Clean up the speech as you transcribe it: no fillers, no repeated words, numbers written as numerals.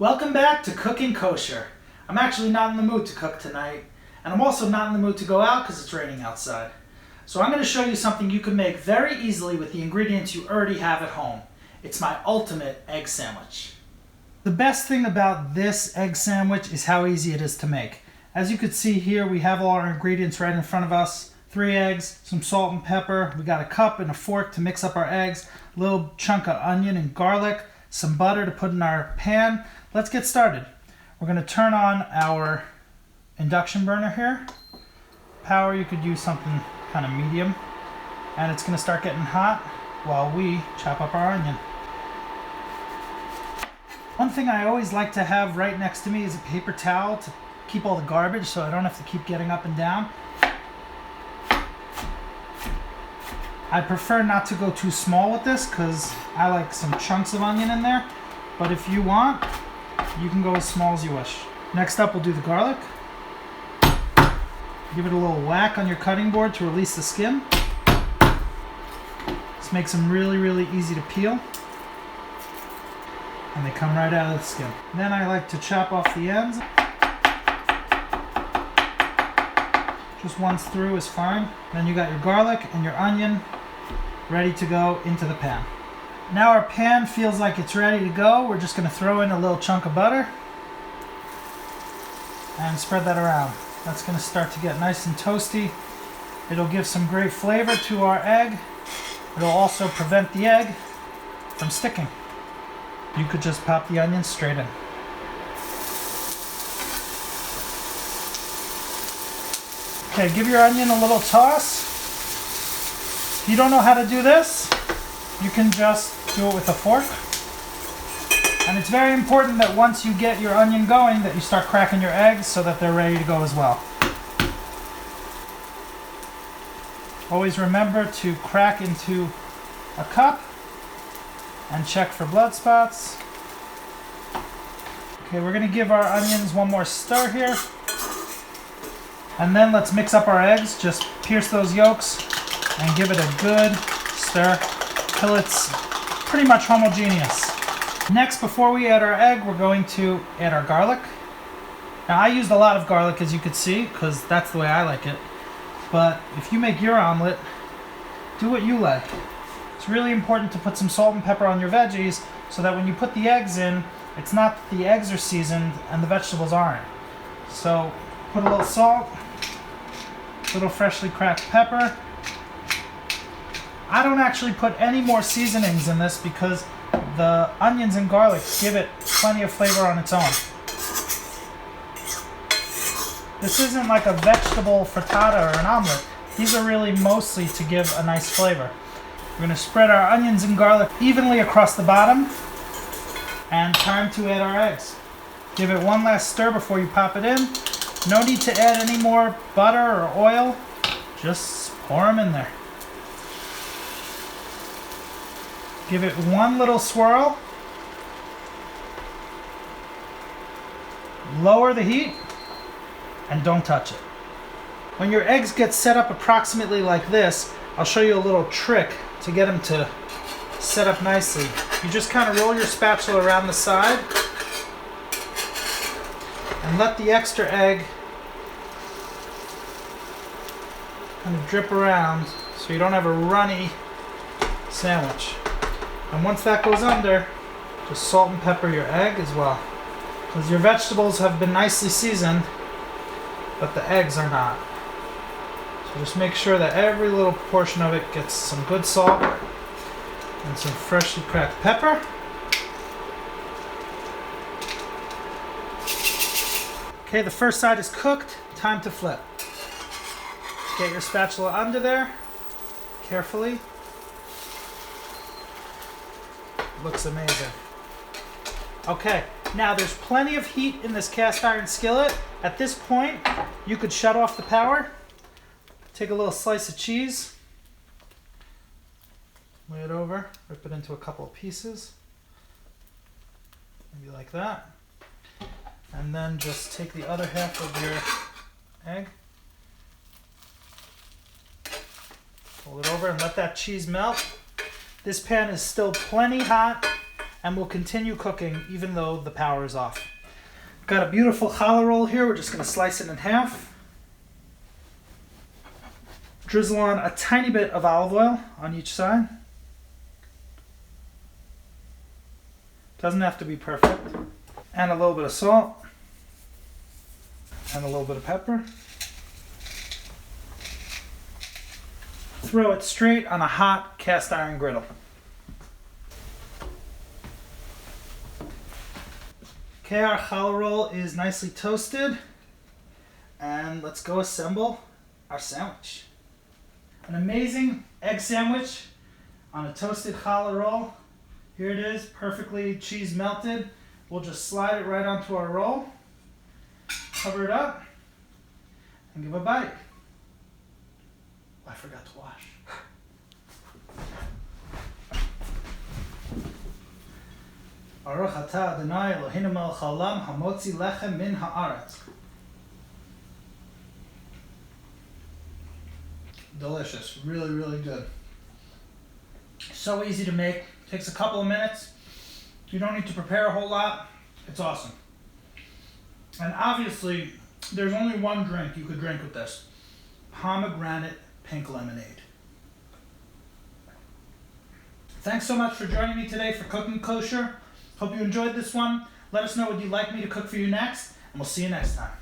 Welcome back to Cooking Kosher. I'm actually not in the mood to cook tonight, and I'm also not in the mood to go out because it's raining outside. So I'm going to show you something you can make very easily with the ingredients you already have at home. It's my ultimate egg sandwich. The best thing about this egg sandwich is how easy it is to make. As you can see here, we have all our ingredients right in front of us. 3 eggs, some salt and pepper, we got a cup and a fork to mix up our eggs, a little chunk of onion and garlic, some butter to put in our pan. Let's get started. We're going to turn on our induction burner here. Power, you could use something kind of medium. And it's going to start getting hot while we chop up our onion. One thing I always like to have right next to me is a paper towel to keep all the garbage so I don't have to keep getting up and down. I prefer not to go too small with this because I like some chunks of onion in there. But if you want, you can go as small as you wish. Next up, we'll do the garlic. Give it a little whack on your cutting board to release the skin. This makes them really easy to peel. And they come right out of the skin. Then I like to chop off the ends. Just once through is fine. Then you got your garlic and your onion ready to go into the pan. Now our pan feels like it's ready to go. We're just going to throw in a little chunk of butter and spread that around. That's going to start to get nice and toasty. It'll give some great flavor to our egg. It'll also prevent the egg from sticking. You could just pop the onions straight in. Okay, give your onion a little toss. If you don't know how to do this, you can just do it with a fork. And it's very important that once you get your onion going, that you start cracking your eggs so that they're ready to go as well. Always remember to crack into a cup and check for blood spots. Okay, we're going to give our onions one more stir here. And then let's mix up our eggs. Just pierce those yolks and give it a good stir till it's pretty much homogeneous. Next, before we add our egg, we're going to add our garlic. Now, I used a lot of garlic, as you could see, because that's the way I like it. But if you make your omelet, do what you like. It's really important to put some salt and pepper on your veggies so that when you put the eggs in, it's not that the eggs are seasoned and the vegetables aren't. So put a little salt, a little freshly cracked pepper. I don't actually put any more seasonings in this because the onions and garlic give it plenty of flavor on its own. This isn't like a vegetable frittata or an omelet. These are really mostly to give a nice flavor. We're going to spread our onions and garlic evenly across the bottom. And time to add our eggs. Give it one last stir before you pop it in. No need to add any more butter or oil. Just pour them in there. Give it one little swirl. Lower the heat and don't touch it. When your eggs get set up approximately like this, I'll show you a little trick to get them to set up nicely. You just kind of roll your spatula around the side and let the extra egg kind of drip around so you don't have a runny sandwich. And once that goes under, just salt and pepper your egg as well. Because your vegetables have been nicely seasoned, but the eggs are not. So just make sure that every little portion of it gets some good salt and some freshly cracked pepper. Okay, the first side is cooked. Time to flip. Get your spatula under there, carefully. Looks amazing. Okay, now there's plenty of heat in this cast iron skillet. At this point, you could shut off the power. Take a little slice of cheese. Lay it over, rip it into a couple of pieces. Maybe like that. And then just take the other half of your egg. Fold it over and let that cheese melt. This pan is still plenty hot and we'll continue cooking even though the power is off. Got a beautiful challah roll here. We're just going to slice it in half. Drizzle on a tiny bit of olive oil on each side. Doesn't have to be perfect. And a little bit of salt. And a little bit of pepper. Throw it straight on a hot cast iron griddle. Okay, our challah roll is nicely toasted. And let's go assemble our sandwich. An amazing egg sandwich on a toasted challah roll. Here it is, perfectly cheese melted. We'll just slide it right onto our roll, cover it up, and give a bite. I forgot to wash. Baruch atah Adonai Eloheinu melech haolam hamotzi lechem min haaretz. Delicious, really, really good. So easy to make, takes a couple of minutes. You don't need to prepare a whole lot. It's awesome. And obviously, there's only one drink you could drink with this. Pomegranate pink lemonade. Thanks so much for joining me today for Cooking Kosher. Hope you enjoyed this one. Let us know what you'd like me to cook for you next, and we'll see you next time.